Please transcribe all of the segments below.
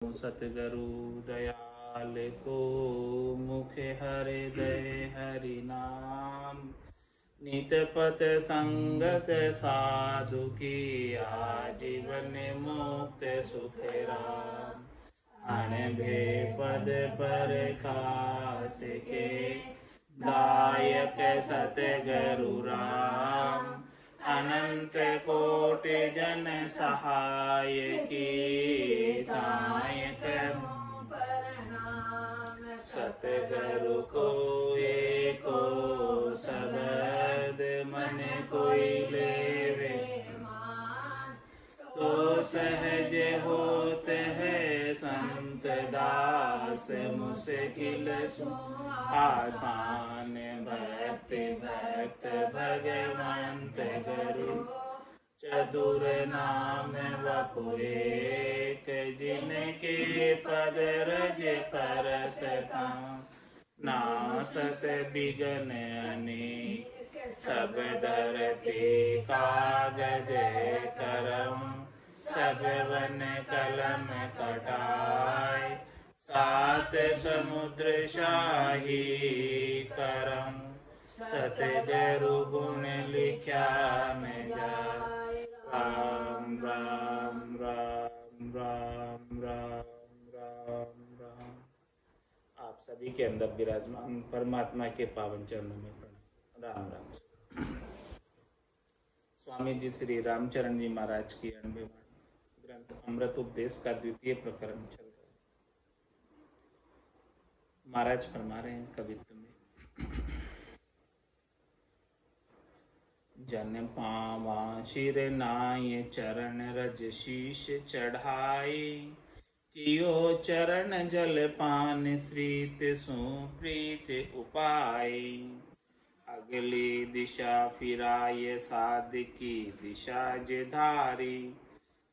सतगुरु दयाल को मुखे हृदय हरि नाम। नित पथ संगत साधु की आजीवन मुक्त सुख राम। अण भे पद पर खास के दायक सतगुरु राम। अनंत कोटि जन सहाय की तायक प्रणाम। सतगुरु को एको शब्द मन कोई लेवे मान। तो सहज होत है संत दास मुश्किल सो आसान। भक्ति भक्त भगवंत गुरु चतुर नाम वपुएक। जिनके पद रज परसता नासत बिगन अनेक। सब धरती कागज करम सब वन कलम कटाय। सात समुद्र शाही करम सतगुरु गुण लिख्या में जाय। राम राम राम राम राम राम राम। आप सभी के अंदर विराजमान परमात्मा के पावन चरणों में प्रणाम। राम राम। स्वामी जी श्री रामचरण जी महाराज की 98वां ग्रंथ अमृत उपदेश का द्वितीय प्रकरण चल रहा है। महाराज फरमा रहे हैं कवित्व में, जन पावा शिर नाय चरण रज शीश चढ़ाई। कियो चरण जल पान श्रीत सुप्रीत उपाय। अगली दिशा फिराय साध की दिशा जे धारी।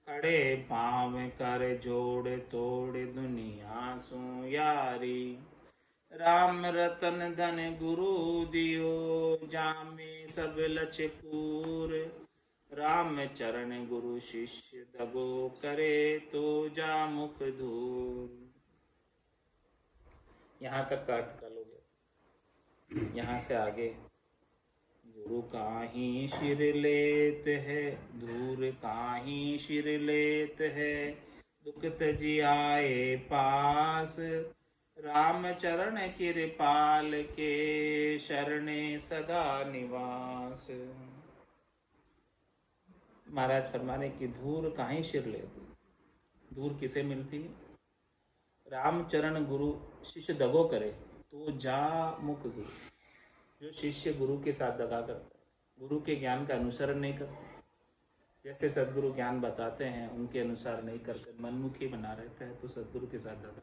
खड़े पाँव कर जोड़ तोड़ दुनिया सो यारी। राम रतन धन गुरु दियो जामे सब लछ पूर। राम चरण गुरु शिष्य दगो करे तो जा मुख दूर। यहाँ तक का अर्थ कर लोगे, यहाँ से आगे गुरु काहीं शिर लेत है दूर काहीं शिर लेत है। दुख तजी आए पास राम चरण कृपाल के शरणे सदा निवास। महाराज फरमाने की धूर काहीं शिर लेती। धूर किसे मिलती है? रामचरण गुरु शिष्य दगो करे तो जा मुख दूर। जो शिष्य गुरु के साथ दगा करता है, गुरु के ज्ञान का अनुसरण नहीं करता, जैसे सदगुरु ज्ञान बताते हैं उनके अनुसार नहीं करके मनमुखी बना रहता है, तो सदगुरु के साथ दगा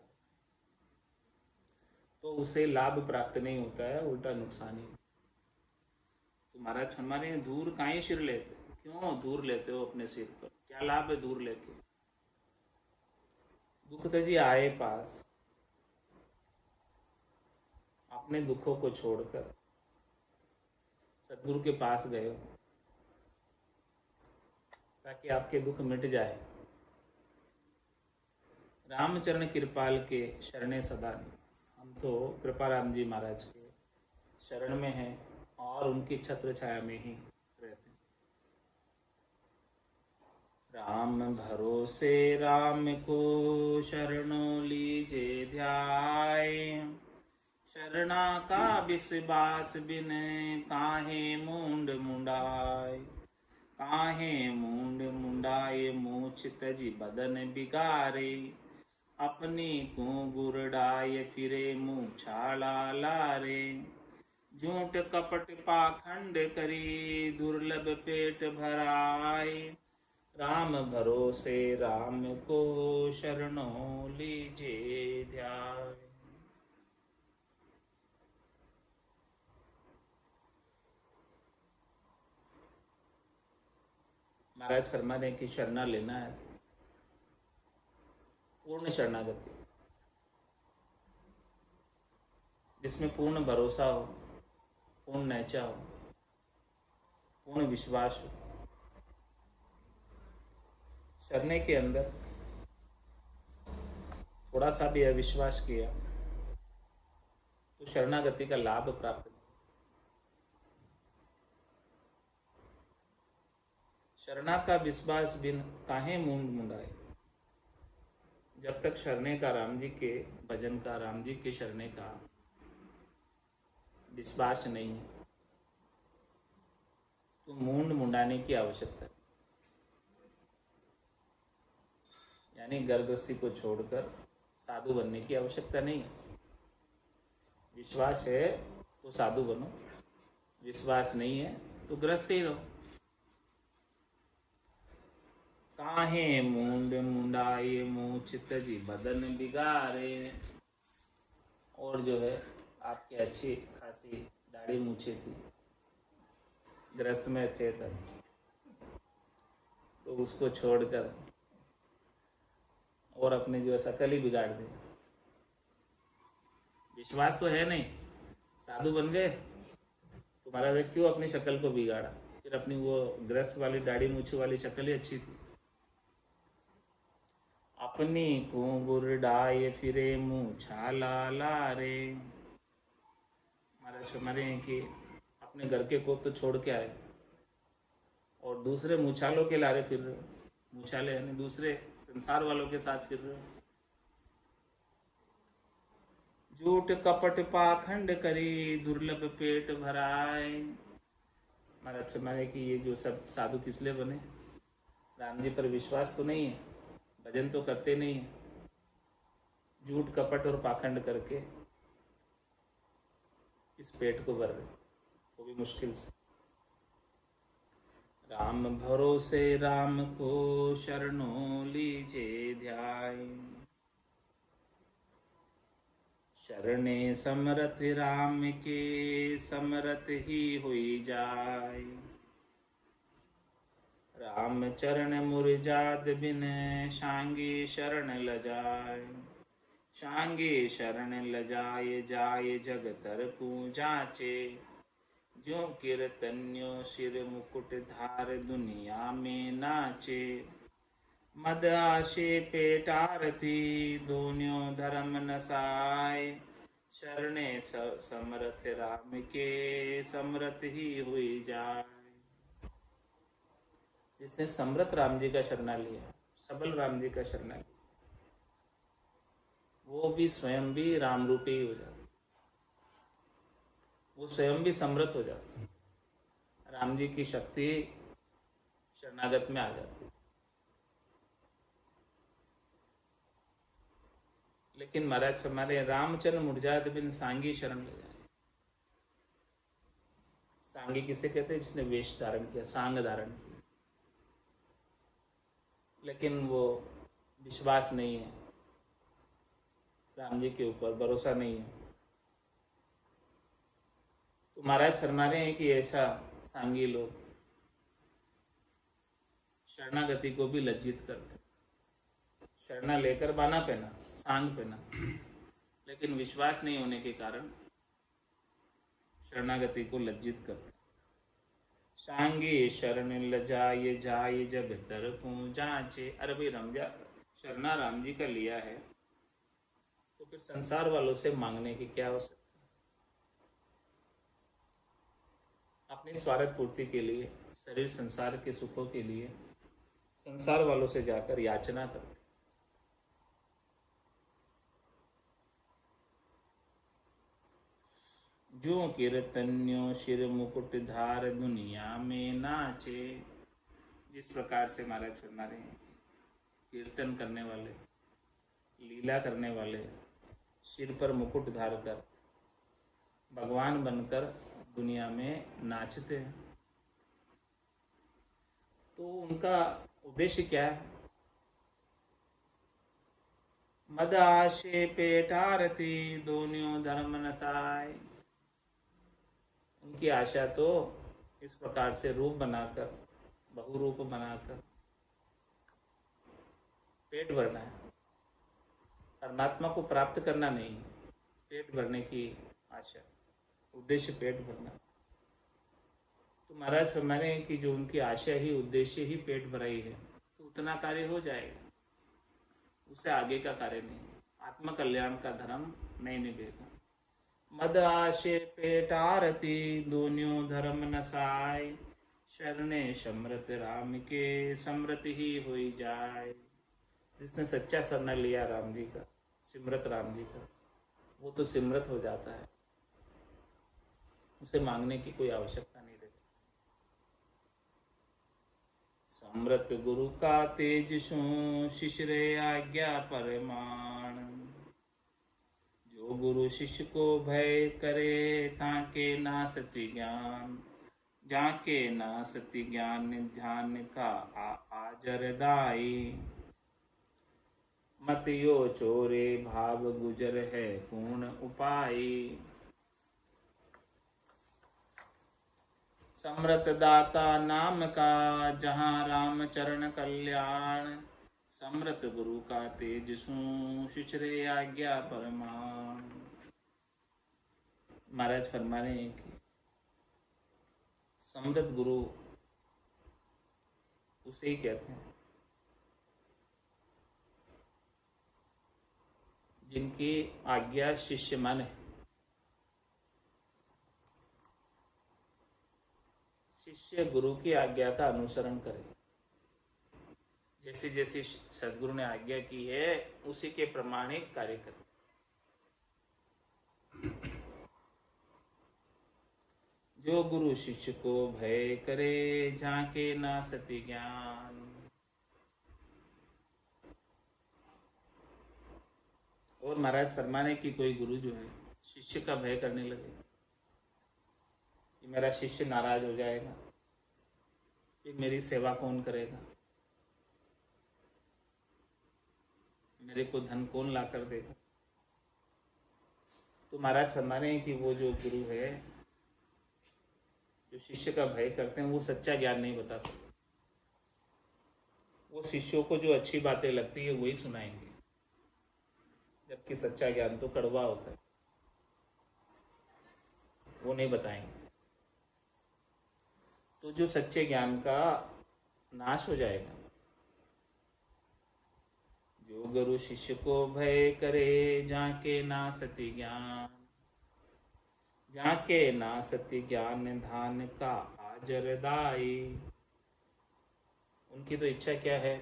तो उसे लाभ प्राप्त नहीं होता है, उल्टा नुकसान ही। तो महाराज हमारे दूर काहीं सिर लेते, क्यों दूर लेते हो अपने सिर पर? क्या लाभ है दूर लेके? दुख तजी आए पास, अपने दुखों को छोड़कर सदगुरु के पास गए हो ताकि आपके दुख मिट जाए। रामचरण कृपाल के शरणे सदा। हम तो कृपाराम जी महाराज के शरण में हैं और उनकी छत्र छाया में ही रहते हैं। राम भरोसे राम को शरणों लीजे ध्याय। शरणा का विश्वास बिन काहे मूंड मुंडाय। काहे मूंड मुंडाए मूछ तजी बदन बिगारे। अपनी को गुरडाय फिरे मुँह छाला लारे। झूठ कपट पाखंड करी दुर्लभ पेट भराए। राम भरोसे राम को शरणों लीजे ध्याय। महाराज फरमा रहे कि शरणा लेना है पूर्ण शरणागति, जिसमें पूर्ण भरोसा हो, पूर्ण नैचा हो, पूर्ण विश्वास हो। शरणे के अंदर थोड़ा सा भी अविश्वास किया तो शरणागति का लाभ प्राप्त नहीं। शरणा का विश्वास बिन काहे मूंड मुंडाए। जब तक शरणे का राम जी के भजन का, राम जी के शरणे का विश्वास नहीं है तो मूंड मुंडाने की आवश्यकता है। यानी गर्भस्थी को छोड़कर साधु बनने की आवश्यकता नहीं है। विश्वास है तो साधु बनो, विश्वास नहीं है तो ग्रस्त ही रहो। काहे मूंड मुंडाए मुँह चित्त जी बदन बिगाड़े। और जो है आपकी अच्छी खासी दाढ़ी मूछे थी, ग्रस्त में थे तब, तो उसको छोड़कर और अपने जो है शकल ही बिगाड़ दे। विश्वास तो है नहीं, साधु बन गए तो महाराज क्यों अपनी शक्ल को बिगाड़ा। फिर अपनी वो ग्रस्त वाली दाढ़ी मूछे वाली शक्ल ही अच्छी थी। अपनी को गुरडाए फिरे मुँह छाला लारे। महाराज हमारे हैं कि अपने घर के को तो छोड़ के आए और दूसरे मुछालों के लारे फिर रहे। मुछाले यानी दूसरे संसार वालों के साथ फिर रहे। झूठ कपट पाखंड करी दुर्लभ पेट भराए। महाराज हमारे कि ये जो सब साधु किस लिए बने। राम जी पर विश्वास तो नहीं है, भजन तो करते नहीं है, झूठ कपट और पाखंड करके इस पेट को भर रहे, वो भी मुश्किल से। राम भरोसे राम को शरणों लीजे ध्याय। शरणे समरथ राम के समरथ ही हुई जाय। राम चरण मुरजाद बिन शांगी शरण लजाय। शांगी शरण लजाए जाय जगतर को जाचे। ज्यों कीर्तन्यो सिर मुकुट धार दुनिया में नाचे। मद आशे पेट आरती दोन्यों धर्म नसाय। शरणे समरथ राम के समरथ ही हुई जाय। जिसने समरथ राम जी का शरणा लिया, सबल राम जी का शरणा लिया, वो भी स्वयं भी राम रूपी ही हो जाता, वो स्वयं भी समर्थ हो जाता, राम जी की शक्ति शरणागत में आ जाती। लेकिन महाराज हमारे रामचंद्र मुरजाद बिन सांगी शरण ले जाए। सांगी किसे कहते हैं? जिसने वेश धारण किया, सांग धारण किया, लेकिन वो विश्वास नहीं है, राम जी के ऊपर भरोसा नहीं है। तो महाराज फरमा रहे हैं कि ऐसा सांगी लोग शरणागति को भी लज्जित करते। शरणा लेकर बाना पहना, सांग पहना, लेकिन विश्वास नहीं होने के कारण शरणागति को लज्जित करते। सांगी शरण लजाए जाए जग तर को जाचे। अरे भाई रमजा शरणा राम जी का लिया है तो फिर संसार वालों से मांगने की क्या आवश्यकता। अपनी स्वार्थ पूर्ति के लिए, शरीर संसार के सुखों के लिए संसार वालों से जाकर याचना करते। जो कीर्तन्यो शिर मुकुट धार दुनिया में नाचे। जिस प्रकार से महाराज फरमा रहे हैं, कीर्तन करने वाले, लीला करने वाले सिर पर मुकुट धार कर भगवान बनकर दुनिया में नाचते हैं, तो उनका उद्देश्य क्या है? मद आशे पेट आरती दोनों धर्म नसाय। उनकी आशा तो इस प्रकार से रूप बनाकर, बहुरूप बनाकर पेट भरना है, परमात्मा को प्राप्त करना नहीं, पेट भरने की आशा, उद्देश्य पेट भरना। तो महाराज फरमाने हैं कि जो उनकी आशा ही, उद्देश्य ही पेट भराई है, तो उतना कार्य हो जाएगा, उससे आगे का कार्य नहीं। आत्म कल्याण का धर्म नहीं निभेगा। मद आशे पेट आरती दोन्यों धर्म नसाय, शरणे समृत राम के समृत ही हुई जाए। जिसने सच्चा शरण लिया राम जी का, सिमरत राम जी का, वो तो सिमरत हो जाता है, उसे मांगने की कोई आवश्यकता नहीं रहती। समृत गुरु का तेज सो शिष्य रे आज्ञा परमाण, जो गुरु शिष्य को भय करे ताके नासति ज्ञान, जाके नासति ज्ञान ध्यान का आजरदाई। मत यो चोरे भाव गुजर है पूर्ण उपाय, समृत दाता नाम का जहाँ राम चरण कल्याण, समृत गुरु का तेज सू शिचरे आज्ञा परमाण। महाराज फरमा रहे हैं कि समृत गुरु उसे ही कहते हैं जिनकी आज्ञा शिष्य माने। शिष्य गुरु की आज्ञा का अनुसरण करे, जैसे जैसे सदगुरु ने आज्ञा की है उसी के प्रमाणिक कार्य करे। जो गुरु शिष्य को भय करे झांके ना सति ज्ञान। और महाराज फरमाने की कोई गुरु जो है शिष्य का भय करने लगे कि मेरा शिष्य नाराज हो जाएगा, फिर मेरी सेवा कौन करेगा, मेरे को धन कौन ला कर देगा। तो महाराज फरमाने हैं कि वो जो गुरु है जो शिष्य का भय करते हैं वो सच्चा ज्ञान नहीं बता सकते। वो शिष्यों को जो अच्छी बातें लगती है वही सुनाएंगे, जबकि सच्चा ज्ञान तो कड़वा होता है, वो नहीं बताएंगे। तो जो सच्चे ज्ञान का नाश हो जाएगा। जो गुरु शिष्य को भय करे जाके ना सति ज्ञान, जाके ना सति ज्ञान धान का आजरदाई। उनकी तो इच्छा क्या है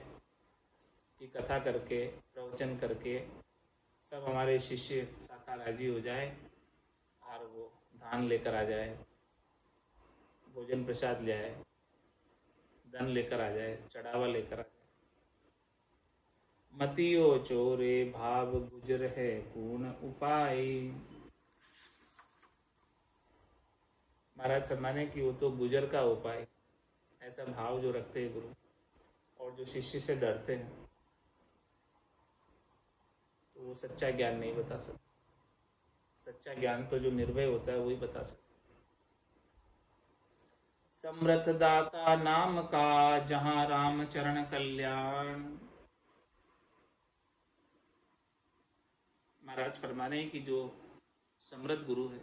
कि कथा करके प्रवचन करके सब हमारे शिष्य साका राजी हो जाए और वो धान लेकर आ जाए, भोजन प्रसाद ले आए, धन लेकर आ जाए, चढ़ावा लेकर आ जाए। मतियो चोरे भाव गुजर है पूर्ण उपाय। महाराज फरमाने कि वो तो गुजर का उपाय, ऐसा भाव जो रखते हैं गुरु और जो शिष्य से डरते हैं तो वो सच्चा ज्ञान नहीं बता सकते। सच्चा ज्ञान तो जो निर्भय होता है वही बता सकता। समृत दाता नाम का जहाँ राम चरण कल्याण। महाराज फरमाने कि जो समृत गुरु है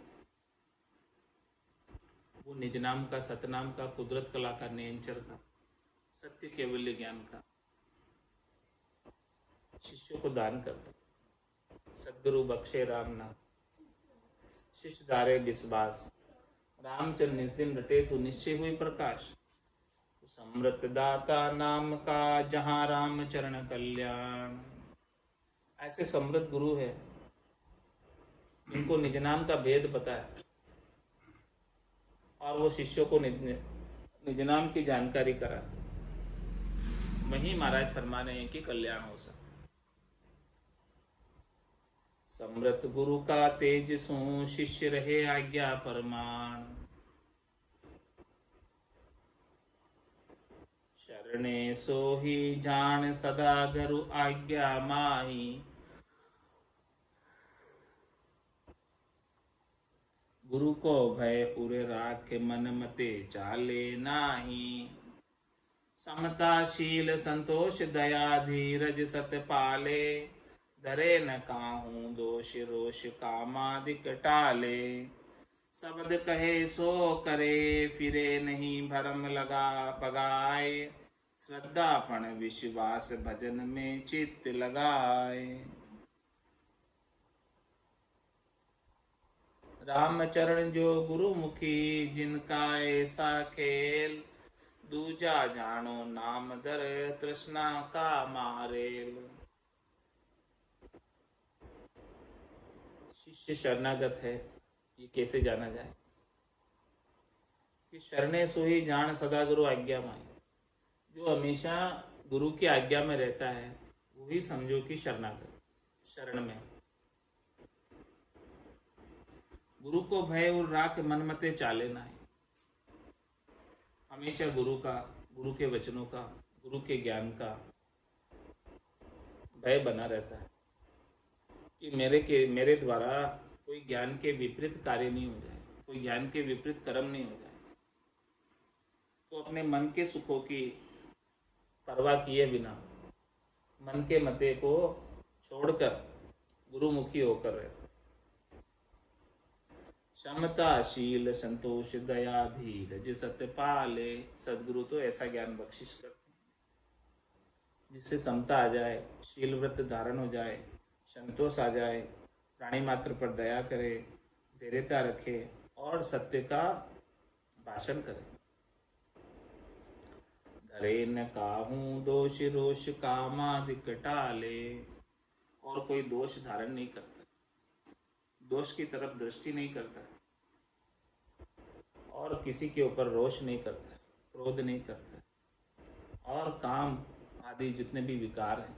वो निज नाम का, सतनाम का, कुदरत कला का, नियंचर का, सत्य केवल्य ज्ञान का शिष्यों को दान करता। सदगुरु बख्शे राम नाम, शिष्य धारे विश्वास, रामचंद्र निज दिन रटे तो निश्चय हुई प्रकाश। समृत दाता नाम का जहाँ राम चरण कल्याण। ऐसे समृत गुरु है जिनको निज नाम का भेद पता है और वो शिष्यों को निज नाम की जानकारी कराते। वही महाराज फरमाने हैं कि कल्याण हो सकता। समृत गुरु का तेज सो शिष्य रहे आज्ञा परमाण। शरणे सो ही जान सदा गुरु आज्ञा माही। गुरु को भय पूरे राख मन मते चाले नाही। समताशील संतोष दया धीरज सत पाले। धरे न काहू दोष रोष कामादिक टाले। शब्द कहे सो करे फिरे नहीं भरम लगा बगाए। श्रद्धापण विश्वास भजन में चित्त लगाए। रामचरण जो गुरुमुखी, जिनका ऐसा खेल, दूजा जानो नाम दर, तृष्णा का मारेल। शिष्य शरणागत है, ये कैसे जाना जाए? कि शरणे सोई जान सदा गुरु आज्ञा माई। जो हमेशा गुरु की आज्ञा में रहता है वही समझो कि शरणागत, शरण में। गुरु को भय और राख मन मते चाले ना है। हमेशा गुरु का, गुरु के वचनों का, गुरु के ज्ञान का भय बना रहता है कि मेरे द्वारा कोई ज्ञान के विपरीत कार्य नहीं हो जाए, कोई ज्ञान के विपरीत कर्म नहीं हो जाए। तो अपने मन के सुखों की परवाह किए बिना मन के मते को छोड़कर गुरुमुखी होकर रहे। क्षमता शील संतोष दया धीरज सत्य पाले। सदगुरु तो ऐसा ज्ञान बख्शिश करते हैं जिससे समता आ जाए, शील व्रत धारण हो जाए, संतोष आ जाए, प्राणी मात्र पर दया करे, धैर्यता रखे और सत्य का भाषण करे। धरे न काहूं दोष रोष कामादिक टाले। और कोई दोष धारण नहीं करता, दोष की तरफ दृष्टि नहीं करता और किसी के ऊपर रोष नहीं करता, क्रोध नहीं करता और काम आदि जितने भी विकार हैं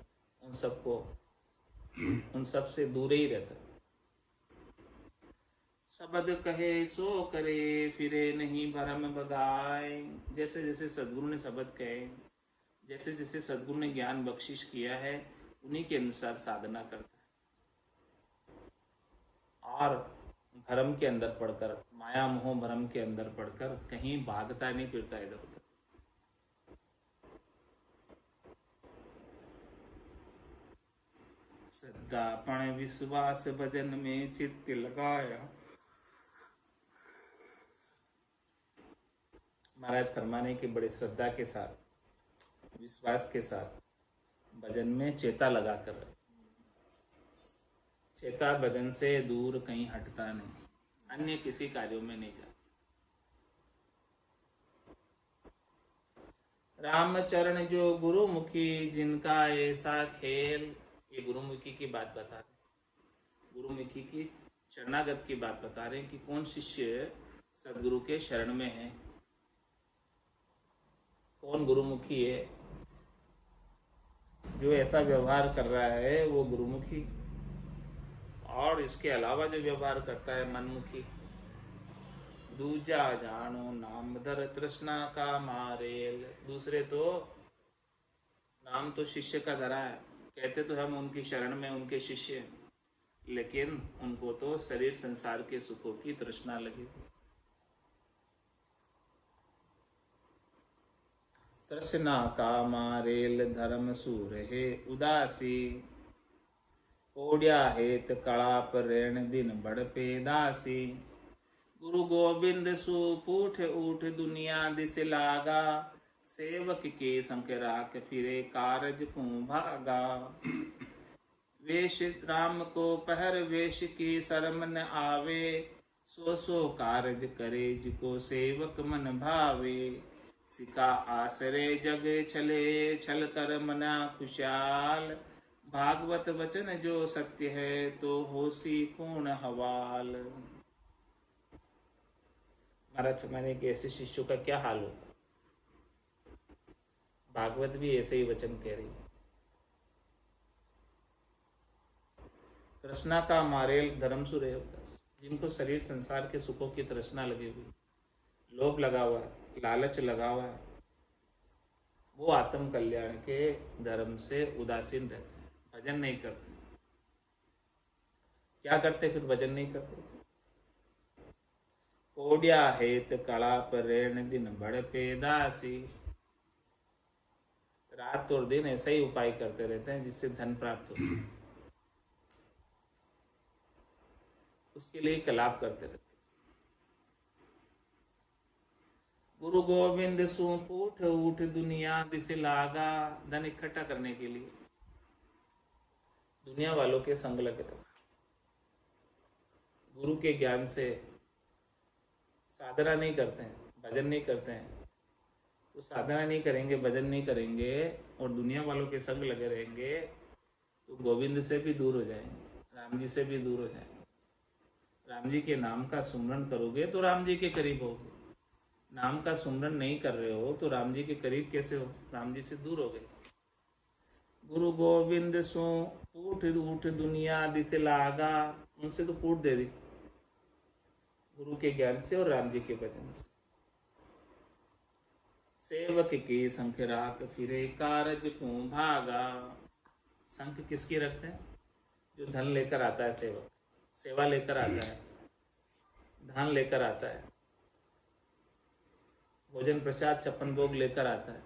उन सब से दूर ही रहता। शब्द कहे सो करे, फिरे नहीं भरम बगाए। जैसे जैसे सदगुरु ने शब्द कहे, जैसे जैसे सदगुरु ने ज्ञान बख्शिश किया है, उन्हीं के अनुसार साधना करता है और भरम के अंदर पढ़कर, माया मोह भरम के अंदर पढ़कर कहीं भागता नहीं फिरता इधर उधर। श्रद्धापण विश्वास भजन में चित्त लगाया। महाराज फरमाने की बड़े श्रद्धा के साथ, विश्वास के साथ भजन में चेता लगाकर रहे। चेता भजन से दूर कहीं हटता नहीं, अन्य किसी कार्यों में नहीं जाता। रामचरण जो गुरुमुखी, जिनका ऐसा खेल। ये गुरुमुखी की बात बता रहे, गुरुमुखी की शरणागत की बात बता रहे हैं कि कौन शिष्य सदगुरु के शरण में है, कौन गुरुमुखी है। जो ऐसा व्यवहार कर रहा है वो गुरुमुखी, और इसके अलावा जो व्यवहार करता है मनमुखी। दूजा जानो नाम दर, तृष्णा का मारेल। दूसरे तो नाम तो शिष्य का धरा है, कहते तो हम उनकी शरण में उनके शिष्य हैं, लेकिन उनको तो शरीर संसार के सुखों की तृष्णा लगी। तृष्णा का मारेल धर्म सूर है उदासी। ओड्या हेत कड़ाप रेण दिन बड़ पेदासी। गुरु गोविंद सुपूठ ऊठ दुनिया दिस लागा। सेवक के संग राख फिरे कारज को भागा। वेश राम को पहर वेश की शर्म न आवे। सो सो कारज करे जिको सेवक मन भावे। सिका आसरे जग छले छल कर मना खुशाल। भागवत वचन जो सत्य है तो होसी पूर्ण हवाल। महाराज फरमाने के ऐसे शिष्यों का क्या हाल होगा। भागवत भी ऐसे ही वचन कह रही है। तृष्णा का मारेल धर्मसुर है, जिनको शरीर संसार के सुखों की तृष्णा लगी हुई, लोभ लगा हुआ है, लालच लगा हुआ है, वो आत्म कल्याण के धर्म से उदासीन रहते हैं, भजन नहीं करते। क्या करते फिर भजन नहीं करते। कोड्या हेत कड़ा पर रेण दिन बड़ पेदासी। रात और दिन ऐसा ही उपाय करते रहते हैं जिससे धन प्राप्त हो, उसके लिए कलाप करते रहते। गुरु गोविंद सुपूठ ऊठ दुनिया दिस लागा। धन इकट्ठा करने के लिए दुनिया वालों के संग लगे रहते, गुरु के ज्ञान से साधना नहीं करते हैं, भजन नहीं करते हैं, तो साधना नहीं करेंगे, भजन नहीं करेंगे और दुनिया वालों के संग लगे रहेंगे तो गोविंद से भी दूर हो जाएंगे, राम जी से भी दूर हो जाएंगे। राम जी के नाम का सुमरन करोगे तो राम जी के करीब होगे, नाम का सुमरन नहीं कर रहे हो तो राम जी के करीब कैसे हो, राम जी से दूर हो गए। गुरु गोविंद सो पूठ उठ दुनिया दिसे लागा, उनसे तो पूठ दे दी, गुरु के ज्ञान से और राम जी के भजन से। सेवक की संख राख फिरे कारज क्यों भागा। संख किसकी रखते हैं? जो धन लेकर आता है सेवक, सेवा लेकर आता है, धन लेकर आता है, भोजन प्रसाद छप्पन भोग लेकर आता है,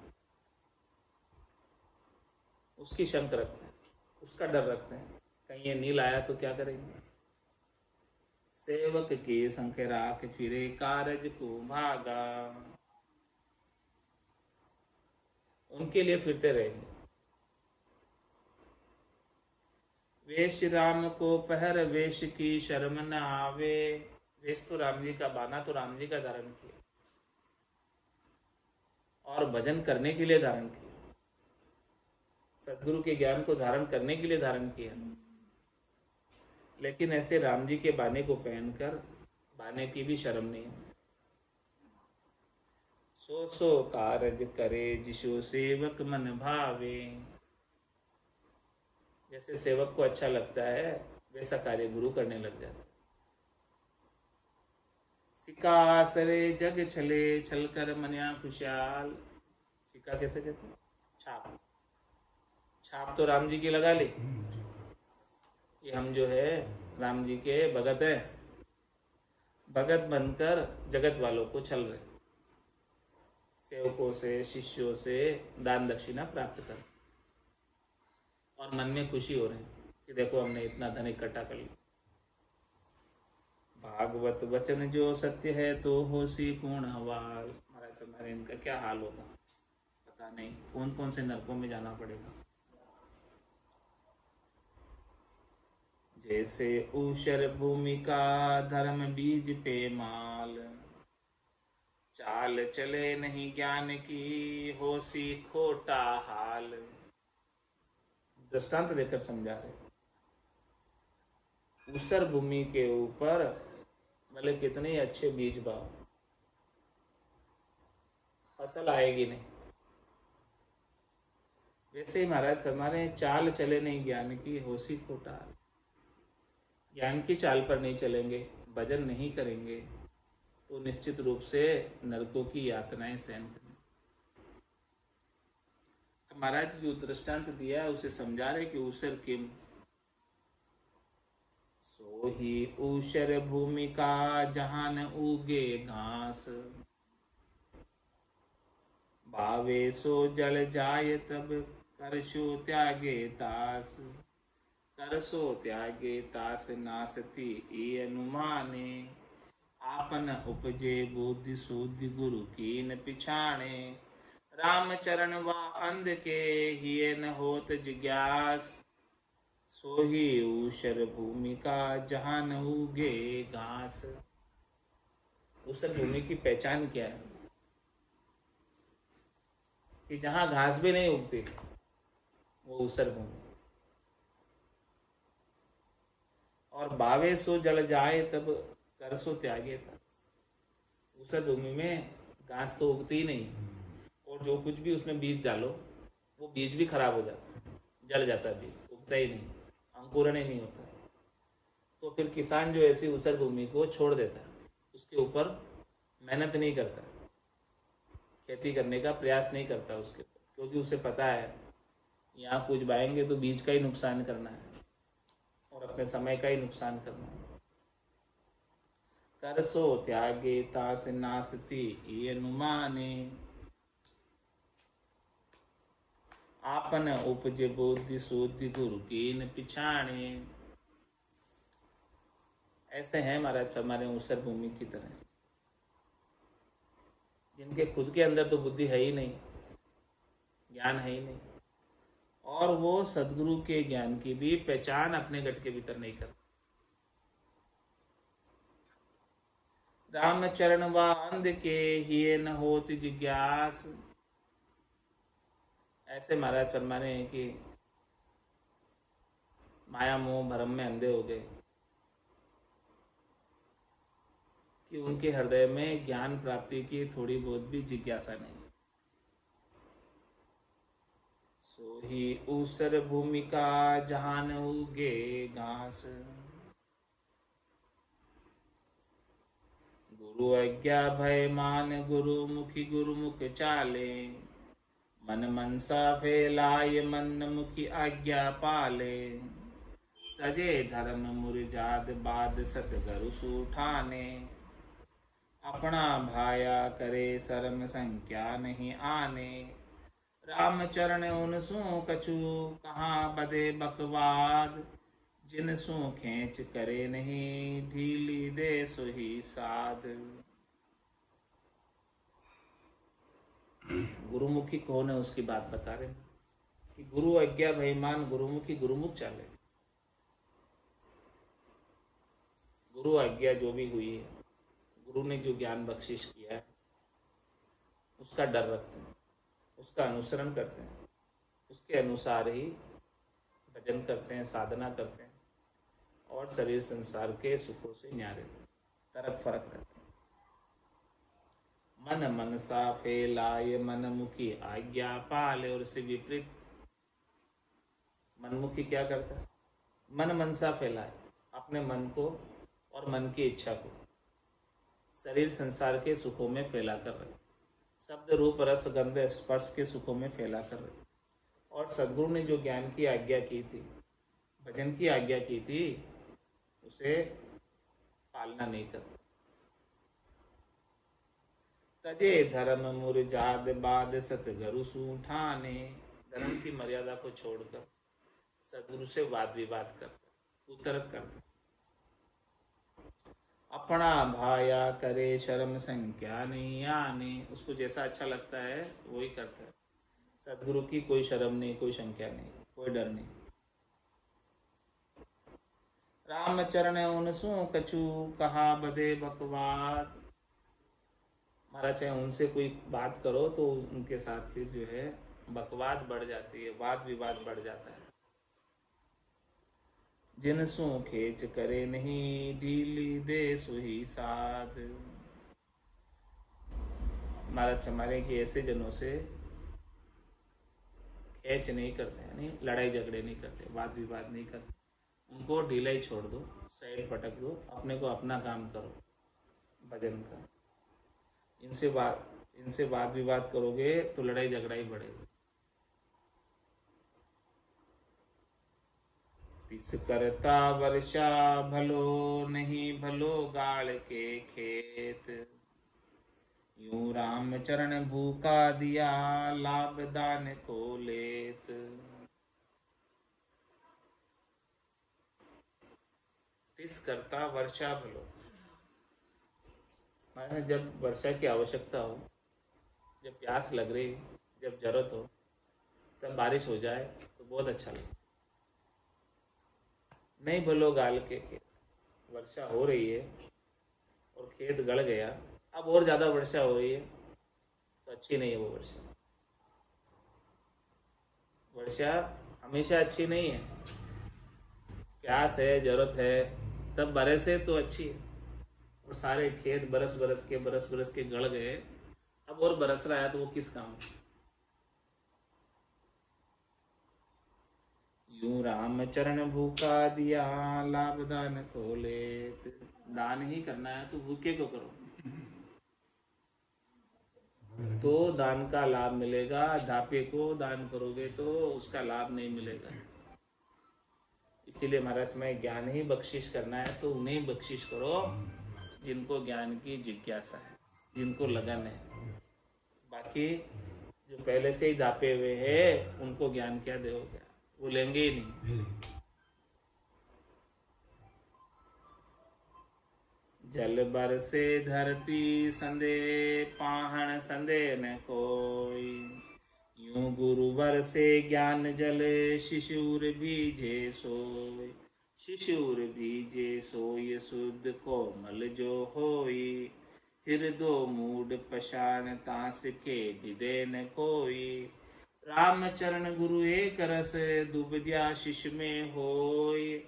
उसकी शंक रखते हैं, उसका डर रखते हैं, कहीं ये नील आया तो क्या करेंगे। सेवक की संख राख फिरे कारज को भागा, उनके लिए फिरते रहेंगे। वेश राम को पहर वेश की शर्म न आवे, वेश तो राम जी का, बाना तो राम जी का धारण किया और भजन करने के लिए धारण किया, सदगुरु के ज्ञान को धारण करने के लिए धारण किया, लेकिन ऐसे राम जी के बाने को पहनकर बाने की भी शर्म नहीं है। सो सो कारज करे जिसो सेवक मन भावे, जैसे सेवक को अच्छा लगता है वैसा कार्य गुरु करने लग जाता है। सिका सरे जग छले छल कर मनिया खुशहाल, सिका कैसे कहते हैं? छाप, छाप तो राम जी की लगा ली कि हम जो है राम जी के भगत हैं, भगत बनकर जगत वालों को छल रहे, सेवकों से शिष्यों से दान दक्षिणा प्राप्त कर, और मन में खुशी हो रही कि देखो हमने इतना धन इकट्ठा कर लिया। भागवत वचन जो सत्य है तो होसी पूर्ण हवाल। महाराज हमारे इनका क्या हाल होगा पता नहीं, कौन कौन से नरकों में जाना पड़ेगा। जैसे ऊषर भूमि का धर्म बीज पे माल, चाल चले नहीं ज्ञान की होसी खोटा हाल। दृष्टांत देकर समझा रहे, ऊसर भूमि के ऊपर भले कितने अच्छे बीज बाओ, फसल आएगी नहीं। वैसे ही महाराज हमारे चाल चले नहीं ज्ञान की होसी खोटा हाल, ज्ञान की चाल पर नहीं चलेंगे, भजन नहीं करेंगे तो निश्चित रूप से नरकों की यातनाएं सहन करेंगे। महाराज जो दृष्टांत दिया है उसे समझा रहे कि ऊसर किम, सो ही ऊषर भूमि का जहां न उगे घास, भावे सो जल जाय तब करशो त्यागे तास, करसो त्यागे तास नासती ई अनुमाने, आपन उपजे बुद्धि शुद्धि गुरु की न पिछाणे, राम चरण व अंध के हिय न होत जिज्ञास, सो ही ऊषर भूमि का जहां न उगे घास। ऊषर भूमि की पहचान क्या है? कि जहां घास भी नहीं उगती वो ऊषर भूमि। और बावे सो जल जाए तब कर सो त्यागे तब, ऊषर भूमि में घास तो उगती ही नहीं, और जो कुछ भी उसमें बीज डालो वो बीज भी खराब हो जाता है, जल जाता है, बीज उगता ही नहीं, अंकुरण ही नहीं होता। तो फिर किसान जो ऐसी ऊसर भूमि को छोड़ देता है, उसके ऊपर मेहनत नहीं करता, खेती करने का प्रयास नहीं करता उसके ऊपर, क्योंकि उसे पता है यहाँ कुछ बाएंगे तो बीज का ही नुकसान करना है और अपने समय का ही नुकसान करना है। करसो त्यागे तास नासती ये अनुमाने, आपन उपजे बुद्धि शुद्धि गुरु की न पिछाणे। ऐसे हैं महाराज हमारे ऊसर भूमि की तरह, जिनके खुद के अंदर तो बुद्धि है ही नहीं, ज्ञान है ही नहीं, और वो सदगुरु के ज्ञान की भी पहचान अपने गट के भीतर नहीं करते। राम चरण वांद के हिये न होत जिज्ञास। ऐसे महाराज फरमाने हैं कि माया मोह भरम में अंधे हो गए कि उनके हृदय में ज्ञान प्राप्ति की थोड़ी बहुत भी जिज्ञासा नहीं। सोही ऊसर भूमिका जहान उगे घास। गुरु आज्ञा भय मान गुरु मुखी गुरुमुख चाले। मन मनसा फैलाय मन मुखी आज्ञा पाले। तजे धर्म मुरजाद बाद सतगरु सूठाने। अपना भाया करे शर्म संख्या नहीं आने। राम चरण उनसु कछु कहाँ बदे बकवाद। जिन सु खेच करे नहीं ढीली दे सोही साध। गुरुमुखी कौन है उसकी बात बता रहे कि गुरु आज्ञा भयमान गुरुमुखी गुरुमुख चाले। गुरु आज्ञा जो भी हुई है, गुरु ने जो ज्ञान बख्शिश किया है उसका डर रखते हैं, उसका अनुसरण करते हैं, उसके अनुसार ही भजन करते हैं, साधना करते हैं और शरीर संसार के सुखों से न्यारे तरफ फरक रहते हैं। मन मनसा फैलाय मन मुखी आज्ञा पाले। और इससे विपरीत मनमुखी क्या करता है? मन मनसा फैलाए, अपने मन को और मन की इच्छा को शरीर संसार के सुखों में फैला कर रहे, शब्द रूप रस गंध स्पर्श के सुखों में फैला कर रहे। और सदगुरु ने जो ज्ञान की आज्ञा की थी, भजन की आज्ञा की थी, उसे पालना नहीं करते। तजे धर्म मुरजाद बाद सतगुरु सूठाने। धर्म की मर्यादा को छोड़कर सदगुरु से वाद विवाद करते, उतरक करते। अपना भाया करे शर्म संख्या नहीं आने। उसको जैसा अच्छा लगता है वही करता है। सदगुरु की कोई शर्म नहीं, कोई संख्या नहीं, कोई डर नहीं। राम चरण उनसु कछु कहा बदे बकवाद। महाराज चाहे उनसे कोई बात करो तो उनके साथ फिर जो है बकवाद बढ़ जाती है, वाद विवाद बढ़ जाता है। जिनसु खेच करे नहीं ढीली दे सुही साध। महाराज हमारे कि ऐसे जनों से खेच नहीं करते, यानी लड़ाई झगड़े नहीं करते, वाद विवाद नहीं करते। उनको ढीला ही छोड़ दो, साइड पटक दो, अपने को अपना काम करो भजन का। इनसे वाद विवाद करोगे तो लड़ाई झगड़ा ही बढ़ेगा। तिस करता वर्षा भलो नहीं भलो गाड़ के खेत। यूं राम चरण भूखा दिया लाभ दान को लेत। तिस करता वर्षा भलो, माने जब वर्षा की आवश्यकता हो, जब प्यास लग रही, जब जरूरत हो, तब बारिश हो जाए तो बहुत अच्छा लगता। नहीं भलो गाल के खेत, वर्षा हो रही है और खेत गड़ गया, अब और ज्यादा वर्षा हो रही है तो अच्छी नहीं है वो वर्षा। वर्षा हमेशा अच्छी नहीं है। प्यास है, जरूरत है, तब बरसे तो अच्छी है। और सारे खेत बरस बरस के गड़ गए, अब और बरस रहा है तो वो किस काम। यूं राम चरण भूखा दिया लाभ दान को लेत। दान ही करना है तो भूखे को करो तो दान का लाभ मिलेगा। ढापे को दान करोगे तो उसका लाभ नहीं मिलेगा। इसीलिए महाराज में ज्ञान ही बख्शिश करना है तो उन्हें बख्शिश करो जिनको ज्ञान की जिज्ञासा है, जिनको लगन है। बाकी जो पहले से ही दापे हुए हैं उनको ज्ञान क्या दोगे, वो लेंगे ही नहीं। जल बरसे धरती संदे पाहन संदे न कोई। यूं गुरु बरसे ज्ञान जल शिशुर भीजे सोय। शिशुर भीजे सोय हृदय शुद्ध कोमल जो होई, हृदय मूड पशान तास के विदे न कोई। राम चरण गुरु एक रस, दुबदिया शिष में होय।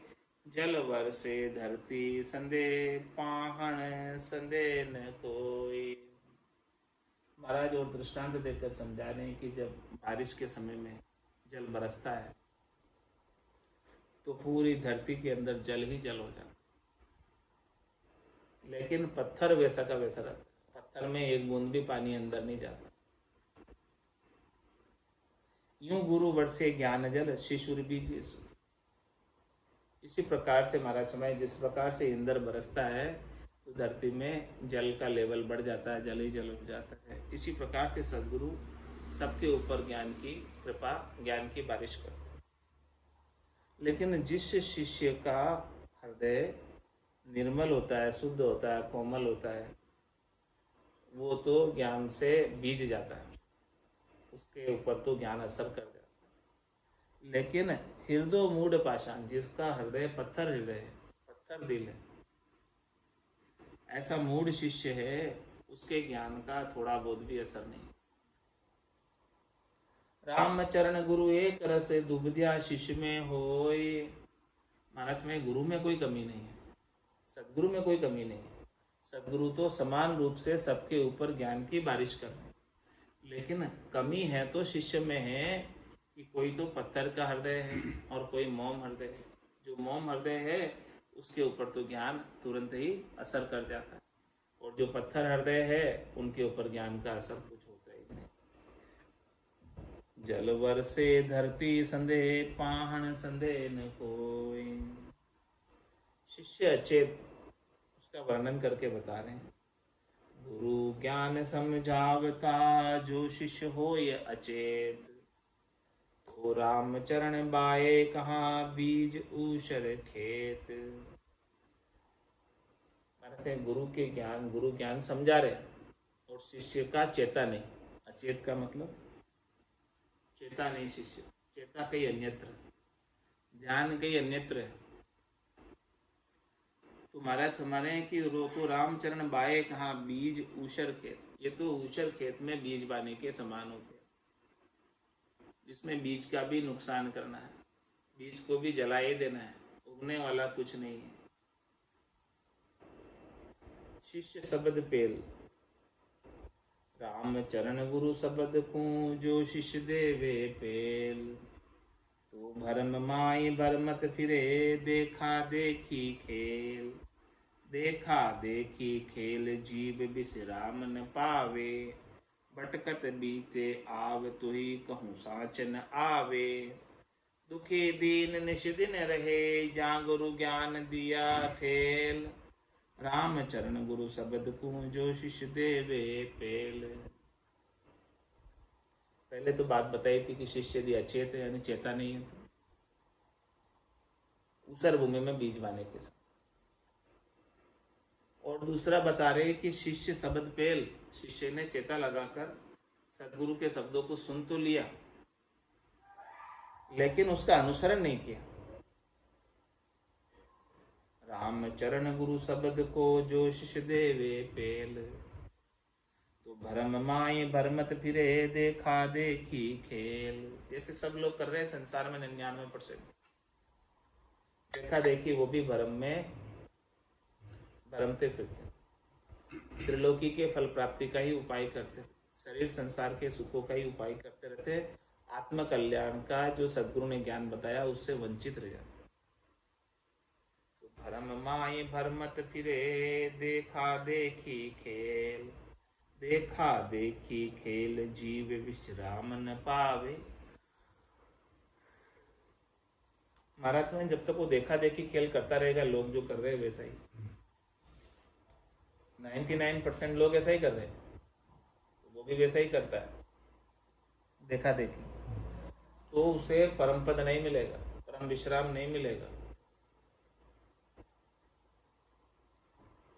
जल वर्षे धरती संदेह, पाहन संदेह न कोई। महाराज और दृष्टांत देकर समझा रहे हैं कि जब बारिश के समय में जल बरसता है तो पूरी धरती के अंदर जल ही जल हो जाता, लेकिन पत्थर वैसा का वैसा रहता है, पत्थर में एक बूंद भी पानी अंदर नहीं जाता। यूं गुरु वर्षे ज्ञान जल, शिशुर बीज यीशु। इसी प्रकार से महाराज समय जिस प्रकार से इंद्र बरसता है तो धरती में जल का लेवल बढ़ जाता है, जल ही जल हो जाता है। इसी प्रकार से सदगुरु सबके ऊपर ज्ञान की कृपा, ज्ञान की बारिश करते हैं। लेकिन जिस शिष्य का हृदय निर्मल होता है, शुद्ध होता है, कोमल होता है, वो तो ज्ञान से बीज जाता है, उसके ऊपर तो ज्ञान असर कर जाता है। लेकिन हृदय मूढ़ पाषाण, जिसका हृदय पत्थर हृदय है, पत्थर दिल है, ऐसा मूढ़ शिष्य है, उसके ज्ञान का थोड़ा बहुत भी असर नहीं। राम चरण गुरु एक रस, दुबदिया शिष्य में होय। महाराज में गुरु में कोई कमी नहीं है, सदगुरु में कोई कमी नहीं है। सदगुरु तो समान रूप से सबके ऊपर ज्ञान की बारिश कर रहे हैं, लेकिन कमी है तो शिष्य में है कि कोई तो पत्थर का हृदय है और कोई मोम हृदय है। जो मोम हृदय है उसके ऊपर तो ज्ञान तुरंत ही असर कर जाता है, और जो पत्थर हृदय है उनके ऊपर ज्ञान का असर कुछ होता ही नहीं। जल वर्षे धरती संदेह, पाहन संदेह न कोई। शिष्य अचेत, उसका वर्णन करके बता रहे हैं। गुरु ज्ञान समझावता, जो शिष्य होय अचेत। तो राम चरण बाए, कहाँ बीज ऊषर खेत। गुरु ज्ञान समझा रहे और शिष्य का चेता नहीं। अचेत का मतलब चेता नहीं, शिष्य चेता कहीं अन्यत्र, ध्यान कहीं अन्यत्र है। तो महाराज हमारे कि तो रामचरण बाए, कहाँ बीज ऊषर खेत। ये तो ऊषर खेत में बीज बाने के समान हो गया, जिसमें बीज का भी नुकसान करना है, बीज को भी जला ही देना है, उगने वाला कुछ नहीं है। शिष्य शब्द पेल, राम चरण गुरु शब्द को, जो शिष्य देवे पेल। तो भरम माई भरमत फिरे, देखा देखी खेल। देखा देखी खेल, जीव विश्राम न पावे। भटकत बीते आव, तुही कहूँ साच न आवे। दुखी दीन निश दिन रहे, जा गुरु ज्ञान दिया ठेल। राम चरण गुरु शब्द को, जो शिष्य देवे पेल। पहले तो बात बताई थी कि शिष्य यदि अचेत है यानी चेता नहीं है तो ऊसर भूमि में बीज बाने के साथ। और दूसरा बता रहे कि शिष्य शब्द पेल, शिष्य ने चेता लगाकर सदगुरु के शब्दों को सुन तो लिया, लेकिन उसका अनुसरण नहीं किया। राम चरण गुरु शब्द को, जो शिष्य देवे पेल। तो भरम माई भरमत फिरे, देखा देखी खेल। जैसे सब लोग कर रहे हैं संसार में 99%, देखा देखी वो भी भरम में भरमते फिरते, त्रिलोकी के फल प्राप्ति का ही उपाय करते, शरीर संसार के सुखों का ही उपाय करते रहते, आत्म कल्याण का जो सदगुरु ने ज्ञान बताया उससे वंचित रह जाते। तो भरम माई भरमत फिरे, देखा देखी खेल। देखा देखी खेल, जीव विश्राम न पावे। महाराज में जब तक वो देखा देखी खेल करता रहेगा, लोग जो कर रहे हैं वैसा ही, 99% लोग ऐसा ही कर रहे हैं, तो वो भी वैसा ही करता है देखा देखी, तो उसे परम पद नहीं मिलेगा, परम विश्राम नहीं मिलेगा।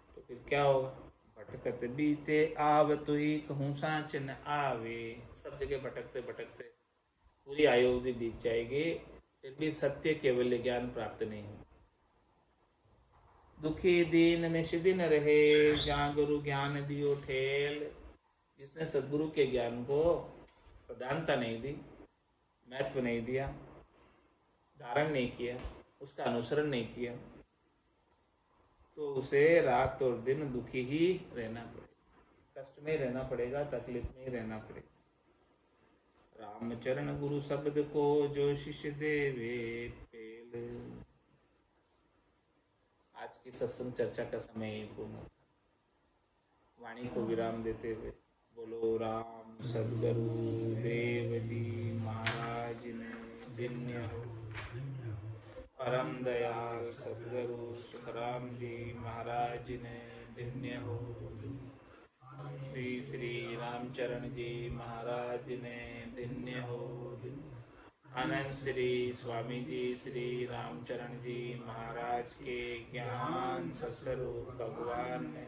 तो फिर क्या होगा? भटकत बीते आव, तो ही कहूँ साच न आवे। सब जगह भटकते भटकते पूरी आयु अवधि बीत जाएगी, फिर भी सत्य केवल ज्ञान प्राप्त नहीं हो। दुखी दीन निष्दिन रहे, जहाँ गुरु ज्ञान दियो ठेल। जिसने सदगुरु के ज्ञान को प्रधानता नहीं दी, महत्व नहीं दिया, धारण नहीं किया, उसका अनुसरण नहीं किया, तो उसे रात और दिन दुखी ही रहना पड़ेगा, कष्ट में ही रहना पड़ेगा, तकलीफ में ही रहना पड़ेगा। रामचरण गुरु शब्द को जो शिष्य देवे पेल। आज की सत्संग चर्चा का समय ही पूर्ण होता। वाणी को विराम देते हुए बोलो राम सदगुरु देव जी महाराज ने धन्य हो। परम दयाल सदगुरु सुखराम जी महाराज ने धन्य हो। श्री श्री रामचरण जी महाराज ने धन्य हो। आनंद श्री स्वामी जी श्री रामचरण जी महाराज के ज्ञान सत्स्वरूप भगवान ने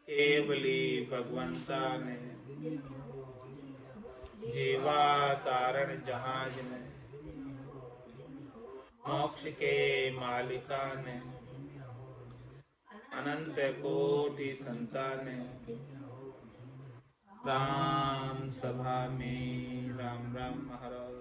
केवली भगवंता ने जीवा तारण जहाज ने मोक्ष के मालिका ने अनंत कोटि संताने राम सभा में राम राम महाराज।